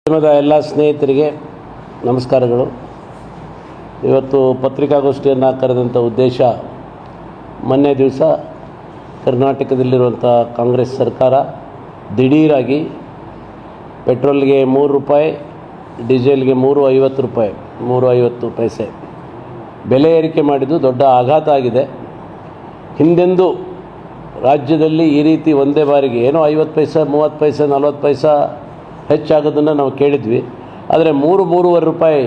ಮಾಧ್ಯಮದ ಎಲ್ಲ ಸ್ನೇಹಿತರಿಗೆ ನಮಸ್ಕಾರಗಳು. ಇವತ್ತು ಪತ್ರಿಕಾಗೋಷ್ಠಿಯನ್ನು ಕರೆದಂಥ ಉದ್ದೇಶ, ಮೊನ್ನೆ ದಿವಸ ಕರ್ನಾಟಕದಲ್ಲಿರುವಂಥ ಕಾಂಗ್ರೆಸ್ ಸರ್ಕಾರ ದಿಢೀರಾಗಿ ಪೆಟ್ರೋಲ್ಗೆ 3 ರೂಪಾಯಿ, ಡೀಸೆಲ್ಗೆ 3.50 ರೂಪಾಯಿ, 3.50 ಪೈಸೆ ಬೆಲೆ ಏರಿಕೆ ಮಾಡಿದ್ದು ದೊಡ್ಡ ಆಘಾತ ಆಗಿದೆ. ಹಿಂದೆಂದೂ ರಾಜ್ಯದಲ್ಲಿ ಈ ರೀತಿ ಒಂದೇ ಬಾರಿಗೆ ಏನೋ 50 ಪೈಸೆ, 30 ಪೈಸೆ, 40 ಪೈಸೆ ಹೆಚ್ಚಾಗೋದನ್ನು ನಾವು ಕೇಳಿದ್ವಿ. ಆದರೆ 3-3.5 ರೂಪಾಯಿ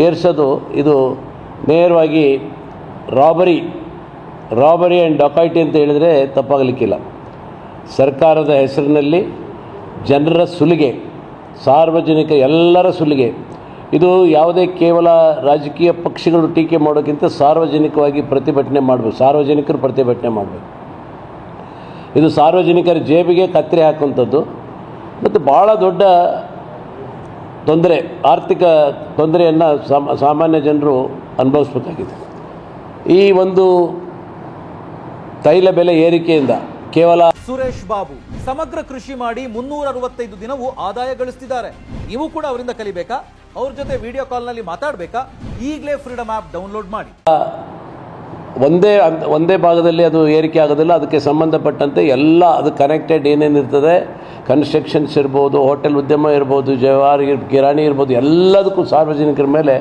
ಏರಿಸೋದು ಇದು ನೇರವಾಗಿ ರಾಬರಿ ಆ್ಯಂಡ್ ಡಕಾಯಿಟಿ ಅಂತ ಹೇಳಿದರೆ ತಪ್ಪಾಗಲಿಕ್ಕಿಲ್ಲ. ಸರ್ಕಾರದ ಹೆಸರಿನಲ್ಲಿ ಜನರ ಸುಲಿಗೆ, ಸಾರ್ವಜನಿಕ ಎಲ್ಲರ ಸುಲಿಗೆ. ಇದು ಯಾವುದೇ ಕೇವಲ ರಾಜಕೀಯ ಪಕ್ಷಗಳು ಟೀಕೆ ಮಾಡೋಕ್ಕಿಂತ ಸಾರ್ವಜನಿಕವಾಗಿ ಪ್ರತಿಭಟನೆ ಮಾಡಬೇಕು, ಸಾರ್ವಜನಿಕರು ಪ್ರತಿಭಟನೆ ಮಾಡಬೇಕು. ಇದು ಸಾರ್ವಜನಿಕರ ಜೇಬಿಗೆ ಕತ್ತರಿ ಹಾಕುವಂಥದ್ದು ಮತ್ತು ಭಾಳ ದೊಡ್ಡ ತೊಂದರೆ, ಆರ್ಥಿಕ ತೊಂದರೆಯನ್ನು ಸಾಮಾನ್ಯ ಜನರು ಅನುಭವಿಸಬೇಕಾಗಿದೆ. ಈ ಒಂದು ತೈಲ ಬೆಲೆ ಏರಿಕೆಯಿಂದ ಕೇವಲ ಸುರೇಶ್ ಬಾಬು ಸಮಗ್ರ ಕೃಷಿ ಮಾಡಿ 365 ದಿನವೂ ಆದಾಯ ಗಳಿಸ್ತಿದ್ದಾರೆ. ನೀವು ಕೂಡ ಅವರಿಂದ ಕಲಿಬೇಕಾ? ಅವ್ರ ಜೊತೆ ವಿಡಿಯೋ ಕಾಲ್ನಲ್ಲಿ ಮಾತಾಡಬೇಕಾ? ಈಗಲೇ ಫ್ರೀಡಮ್ ಆ್ಯಪ್ ಡೌನ್ಲೋಡ್ ಮಾಡಿ. ಒಂದೇ ಭಾಗದಲ್ಲಿ ಅದು ಏರಿಕೆ ಆಗೋದಿಲ್ಲ. ಅದಕ್ಕೆ ಸಂಬಂಧಪಟ್ಟಂತೆ ಎಲ್ಲ ಅದು ಕನೆಕ್ಟೆಡ್ ಏನೇನಿರ್ತದೆ, ಕನ್ಸ್ಟ್ರಕ್ಷನ್ಸ್ ಇರ್ಬೋದು, ಹೋಟೆಲ್ ಉದ್ಯಮ ಇರ್ಬೋದು, ಜವಾರಿ ಕಿರಾಣಿ ಇರ್ಬೋದು, ಎಲ್ಲದಕ್ಕೂ ಸಾರ್ವಜನಿಕರ ಮೇಲೆ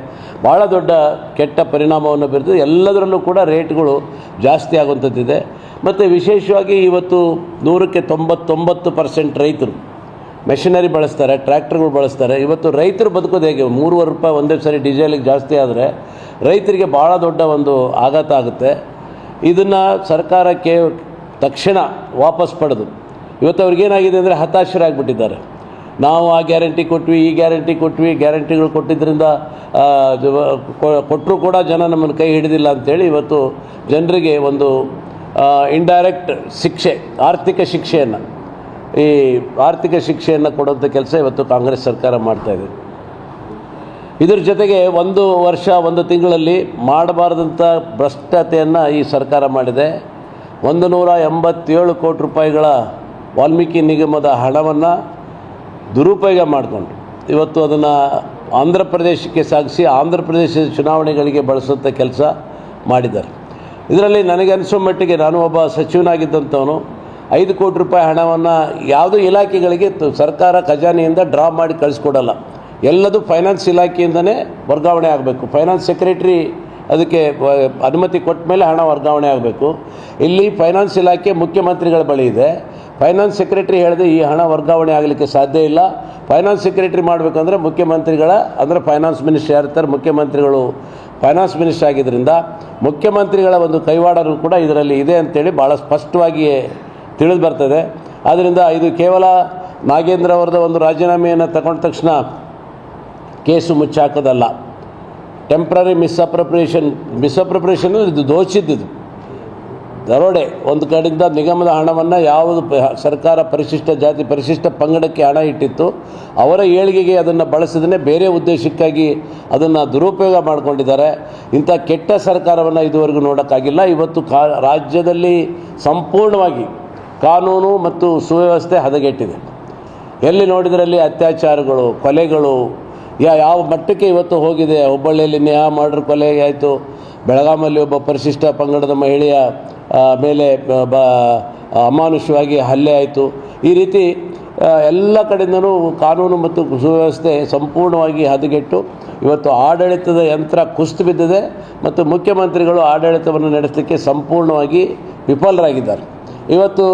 ಭಾಳ ದೊಡ್ಡ ಕೆಟ್ಟ ಪರಿಣಾಮವನ್ನು ಬೀರ್ತದೆ. ಎಲ್ಲದರಲ್ಲೂ ಕೂಡ ರೇಟ್ಗಳು ಜಾಸ್ತಿ ಆಗುವಂಥದ್ದಿದೆ. ಮತ್ತು ವಿಶೇಷವಾಗಿ ಇವತ್ತು 100ಕ್ಕೆ 99% ರೈತರು ಮೆಷಿನರಿ ಬಳಸ್ತಾರೆ, ಟ್ರ್ಯಾಕ್ಟರ್ಗಳು ಬಳಸ್ತಾರೆ. ಇವತ್ತು ರೈತರು ಬದುಕೋದು ಹೇಗೆ? 3.5 ರೂಪಾಯಿ ಒಂದೇ ಸರಿ ಡೀಸೆಲಿಗೆ ಜಾಸ್ತಿ ಆದರೆ ರೈತರಿಗೆ ಭಾಳ ದೊಡ್ಡ ಒಂದು ಆಘಾತ ಆಗುತ್ತೆ. ಇದನ್ನು ಸರ್ಕಾರಕ್ಕೆ ತಕ್ಷಣ ವಾಪಸ್ ಪಡೆದು, ಇವತ್ತು ಅವ್ರಿಗೇನಾಗಿದೆ ಅಂದರೆ ಹತಾಶರಾಗಿಬಿಟ್ಟಿದ್ದಾರೆ. ನಾವು ಆ ಗ್ಯಾರಂಟಿ ಕೊಟ್ವಿ, ಈ ಗ್ಯಾರಂಟಿ ಕೊಟ್ವಿ, ಗ್ಯಾರಂಟಿಗಳು ಕೊಟ್ಟಿದ್ದರಿಂದ ಕೊಟ್ಟರೂ ಕೂಡ ಜನ ನಮ್ಮನ್ನು ಕೈ ಹಿಡಿದಿಲ್ಲ ಅಂಥೇಳಿ ಇವತ್ತು ಜನರಿಗೆ ಒಂದು ಇಂಡೈರೆಕ್ಟ್ ಶಿಕ್ಷೆ, ಆರ್ಥಿಕ ಶಿಕ್ಷೆಯನ್ನು ಕೊಡುವಂಥ ಕೆಲಸ ಇವತ್ತು ಕಾಂಗ್ರೆಸ್ ಸರ್ಕಾರ ಮಾಡ್ತಾಯಿದೆ. ಇದರ ಜೊತೆಗೆ 1 ವರ್ಷ 1 ತಿಂಗಳಲ್ಲಿ ಮಾಡಬಾರ್ದಂಥ ಭ್ರಷ್ಟತೆಯನ್ನು ಈ ಸರ್ಕಾರ ಮಾಡಿದೆ. 187 ಕೋಟಿ ರೂಪಾಯಿಗಳ ವಾಲ್ಮೀಕಿ ನಿಗಮದ ಹಣವನ್ನು ದುರುಪಯೋಗ ಮಾಡಿಕೊಂಡು ಇವತ್ತು ಅದನ್ನು ಆಂಧ್ರ ಪ್ರದೇಶಕ್ಕೆ ಸಾಗಿಸಿ ಆಂಧ್ರ ಪ್ರದೇಶದ ಚುನಾವಣೆಗಳಿಗೆ ಬಳಸುವಂಥ ಕೆಲಸ ಮಾಡಿದ್ದಾರೆ. ಇದರಲ್ಲಿ ನನಗೆ ಅನಿಸೋ ಮಟ್ಟಿಗೆ, ನಾನು ಒಬ್ಬ ಸಚಿವನಾಗಿದ್ದಂಥವನು, 5 ಕೋಟಿ ರೂಪಾಯಿ ಹಣವನ್ನು ಯಾವುದೋ ಇಲಾಖೆಗಳಿಗೆ ಸರ್ಕಾರ ಖಜಾನೆಯಿಂದ ಡ್ರಾ ಮಾಡಿ ಕಳಿಸ್ಕೊಡಲ್ಲ. ಎಲ್ಲದೂ ಫೈನಾನ್ಸ್ ಇಲಾಖೆಯಿಂದನೇ ವರ್ಗಾವಣೆ ಆಗಬೇಕು. ಫೈನಾನ್ಸ್ ಸೆಕ್ರೆಟರಿ ಅದಕ್ಕೆ ಅನುಮತಿ ಕೊಟ್ಟ ಮೇಲೆ ಹಣ ವರ್ಗಾವಣೆ ಆಗಬೇಕು. ಇಲ್ಲಿ ಫೈನಾನ್ಸ್ ಇಲಾಖೆ ಮುಖ್ಯಮಂತ್ರಿಗಳ ಬಳಿ ಇದೆ. ಫೈನಾನ್ಸ್ ಸೆಕ್ರೆಟರಿ ಹೇಳಿದೆ ಈ ಹಣ ವರ್ಗಾವಣೆ ಆಗಲಿಕ್ಕೆ ಸಾಧ್ಯ ಇಲ್ಲ. ಫೈನಾನ್ಸ್ ಸೆಕ್ರೆಟರಿ ಮಾಡಬೇಕಂದ್ರೆ ಮುಖ್ಯಮಂತ್ರಿಗಳ, ಅಂದರೆ ಫೈನಾನ್ಸ್ ಮಿನಿಸ್ಟರ್ ಯಾರಿರ್ತಾರೆ, ಮುಖ್ಯಮಂತ್ರಿಗಳು ಫೈನಾನ್ಸ್ ಮಿನಿಸ್ಟರ್ ಆಗಿದ್ದರಿಂದ ಮುಖ್ಯಮಂತ್ರಿಗಳ ಒಂದು ಕೈವಾಡರು ಕೂಡ ಇದರಲ್ಲಿ ಇದೆ ಅಂತೇಳಿ ಭಾಳ ಸ್ಪಷ್ಟವಾಗಿ ತಿಳಿದು ಬರ್ತದೆ. ಆದ್ದರಿಂದ ಇದು ಕೇವಲ ನಾಗೇಂದ್ರ ಅವರದ ಒಂದು ರಾಜೀನಾಮೆಯನ್ನು ತಗೊಂಡ ತಕ್ಷಣ ಕೇಸು ಮುಚ್ಚಾಕೋದಲ್ಲ. ಟೆಂಪ್ರರಿ ಮಿಸ್ಅಪ್ರಪ್ರಿಯೇಷನ್ ಇದು ದೋಚಿದ್ದು, ದರೋಡೆ. ಒಂದು ಕಡೆಯಿಂದ ನಿಗಮದ ಹಣವನ್ನು ಯಾವುದು ಸರ್ಕಾರ ಪರಿಶಿಷ್ಟ ಜಾತಿ, ಪರಿಶಿಷ್ಟ ಪಂಗಡಕ್ಕೆ ಹಣ ಇಟ್ಟಿತ್ತು, ಅವರ ಏಳಿಗೆಗೆ ಅದನ್ನು ಬಳಸಿದ್ರೆ ಬೇರೆ ಉದ್ದೇಶಕ್ಕಾಗಿ ಅದನ್ನು ದುರುಪಯೋಗ ಮಾಡಿಕೊಂಡಿದ್ದಾರೆ. ಇಂಥ ಕೆಟ್ಟ ಸರ್ಕಾರವನ್ನು ಇದುವರೆಗೂ ನೋಡೋಕ್ಕಾಗಿಲ್ಲ. ಇವತ್ತು ರಾಜ್ಯದಲ್ಲಿ ಸಂಪೂರ್ಣವಾಗಿ ಕಾನೂನು ಮತ್ತು ಸುವ್ಯವಸ್ಥೆ ಹದಗೆಟ್ಟಿದೆ. ಎಲ್ಲಿ ನೋಡಿದ್ರಲ್ಲಿ ಅತ್ಯಾಚಾರಗಳು, ಕೊಲೆಗಳು ಯಾವ ಮಟ್ಟಕ್ಕೆ ಇವತ್ತು ಹೋಗಿದೆ. ಹುಬ್ಬಳ್ಳಿಯಲ್ಲಿ ನೇಹಾ ಮರ್ಡರ್ ಕೊಲೆ ಆಯಿತು, ಬೆಳಗಾಮಲ್ಲಿ ಒಬ್ಬ ಪರಿಶಿಷ್ಟ ಪಂಗಡದ ಮಹಿಳೆಯ ಮೇಲೆ ಅಮಾನುಷವಾಗಿ ಹಲ್ಲೆ ಆಯಿತು. ಈ ರೀತಿ ಎಲ್ಲ ಕಡೆಯಿಂದಲೂ ಕಾನೂನು ಮತ್ತು ಸುವ್ಯವಸ್ಥೆ ಸಂಪೂರ್ಣವಾಗಿ ಹದಗೆಟ್ಟು ಇವತ್ತು ಆಡಳಿತದ ಯಂತ್ರ ಕುಸಿದು ಬಿದ್ದಿದೆ ಮತ್ತು ಮುಖ್ಯಮಂತ್ರಿಗಳು ಆಡಳಿತವನ್ನು ನಡೆಸಲಿಕ್ಕೆ ಸಂಪೂರ್ಣವಾಗಿ ವಿಫಲರಾಗಿದ್ದಾರೆ. ಇವತ್ತು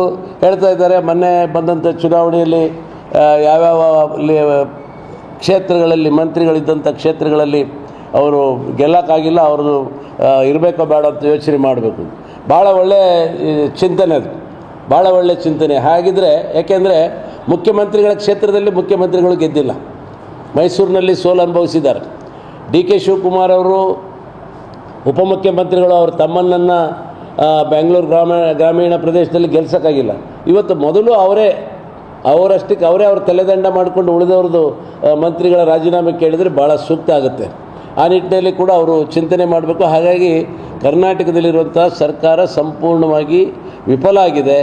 ಹೇಳ್ತಾ ಇದ್ದಾರೆ, ಮೊನ್ನೆ ಬಂದಂಥ ಚುನಾವಣೆಯಲ್ಲಿ ಯಾವ್ಯಾವ ಕ್ಷೇತ್ರಗಳಲ್ಲಿ ಮಂತ್ರಿಗಳಿದ್ದಂಥ ಕ್ಷೇತ್ರಗಳಲ್ಲಿ ಅವರು ಗೆಲ್ಲಕ್ಕಾಗಿಲ್ಲ, ಅವ್ರದ್ದು ಇರಬೇಕೋ ಬೇಡ ಅಂತ ಯೋಚನೆ ಮಾಡಬೇಕು. ಭಾಳ ಒಳ್ಳೆಯ ಚಿಂತನೆ ಅದು, ಭಾಳ ಒಳ್ಳೆಯ ಚಿಂತನೆ. ಹಾಗಿದ್ರೆ ಯಾಕೆಂದರೆ ಮುಖ್ಯಮಂತ್ರಿಗಳ ಕ್ಷೇತ್ರದಲ್ಲಿ ಮುಖ್ಯಮಂತ್ರಿಗಳು ಗೆದ್ದಿಲ್ಲ, ಮೈಸೂರಿನಲ್ಲಿ ಸೋಲು ಅನುಭವಿಸಿದ್ದಾರೆ. DK ಶಿವಕುಮಾರ್ ಅವರು ಉಪಮುಖ್ಯಮಂತ್ರಿಗಳು ಅವ್ರ ತಮ್ಮನನ್ನು ಬೆಂಗಳೂರು ಗ್ರಾಮೀಣ ಪ್ರದೇಶದಲ್ಲಿ ಗೆಲ್ಸೋಕ್ಕಾಗಿಲ್ಲ. ಇವತ್ತು ಮೊದಲು ಅವರಷ್ಟಕ್ಕೆ ಅವರೇ ಅವ್ರ ತಲೆದಂಡ ಮಾಡಿಕೊಂಡು ಉಳಿದವ್ರದ್ದು ಮಂತ್ರಿಗಳ ರಾಜೀನಾಮೆ ಕೇಳಿದರೆ ಭಾಳ ಸೂಕ್ತ ಆಗುತ್ತೆ. ಆ ನಿಟ್ಟಿನಲ್ಲಿ ಕೂಡ ಅವರು ಚಿಂತನೆ ಮಾಡಬೇಕು. ಹಾಗಾಗಿ ಕರ್ನಾಟಕದಲ್ಲಿರುವಂಥ ಸರ್ಕಾರ ಸಂಪೂರ್ಣವಾಗಿ ವಿಫಲ ಆಗಿದೆ,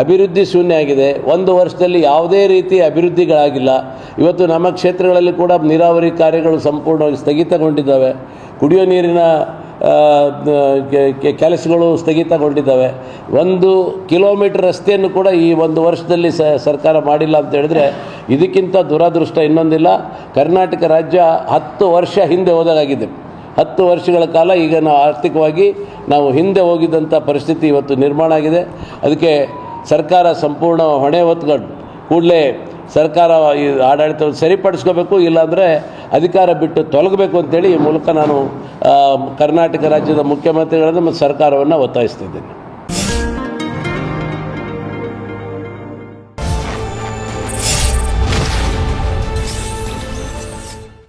ಅಭಿವೃದ್ಧಿ ಶೂನ್ಯ ಆಗಿದೆ. ಒಂದು ವರ್ಷದಲ್ಲಿ ಯಾವುದೇ ರೀತಿ ಅಭಿವೃದ್ಧಿಗಳಾಗಿಲ್ಲ. ಇವತ್ತು ನಮ್ಮ ಕ್ಷೇತ್ರಗಳಲ್ಲಿ ಕೂಡ ನೀರಾವರಿ ಕಾರ್ಯಗಳು ಸಂಪೂರ್ಣವಾಗಿ ಸ್ಥಗಿತಗೊಂಡಿದ್ದಾವೆ. ಕುಡಿಯೋ ನೀರಿನ ಕೆಲಸಗಳು ಸ್ಥಗಿತಗೊಂಡಿದ್ದಾವೆ. 1 ಕಿಲೋಮೀಟರ್ ರಸ್ತೆಯನ್ನು ಕೂಡ ಈ ಒಂದು ವರ್ಷದಲ್ಲಿ ಸರ್ಕಾರ ಮಾಡಿಲ್ಲ ಅಂತ ಹೇಳಿದ್ರೆ ಇದಕ್ಕಿಂತ ದುರದೃಷ್ಟ ಇನ್ನೊಂದಿಲ್ಲ. ಕರ್ನಾಟಕ ರಾಜ್ಯ 10 ವರ್ಷ ಹಿಂದೆ ಹೋದಾಗಿದೆ. 10 ವರ್ಷಗಳ ಕಾಲ ಈಗ ನಾವು ಆರ್ಥಿಕವಾಗಿ ನಾವು ಹಿಂದೆ ಹೋಗಿದ್ದಂಥ ಪರಿಸ್ಥಿತಿ ಇವತ್ತು ನಿರ್ಮಾಣ ಆಗಿದೆ. ಅದಕ್ಕೆ ಸರ್ಕಾರ ಸಂಪೂರ್ಣ ಹೊಣೆ ಹೊತ್ಕೊಂಡು ಕೂಡಲೇ ಸರ್ಕಾರ ಈ ಆಡಳಿತವನ್ನು ಸರಿಪಡಿಸ್ಕೋಬೇಕು, ಇಲ್ಲಾಂದರೆ ಅಧಿಕಾರ ಬಿಟ್ಟು ತೊಲಗಬೇಕು ಅಂತೇಳಿ ಈ ಮೂಲಕ ನಾನು ಕರ್ನಾಟಕ ರಾಜ್ಯದ ಮುಖ್ಯಮಂತ್ರಿಗಳನ್ನು ಮತ್ತು ಸರ್ಕಾರವನ್ನು ಒತ್ತಾಯಿಸ್ತಿದ್ದೇನೆ.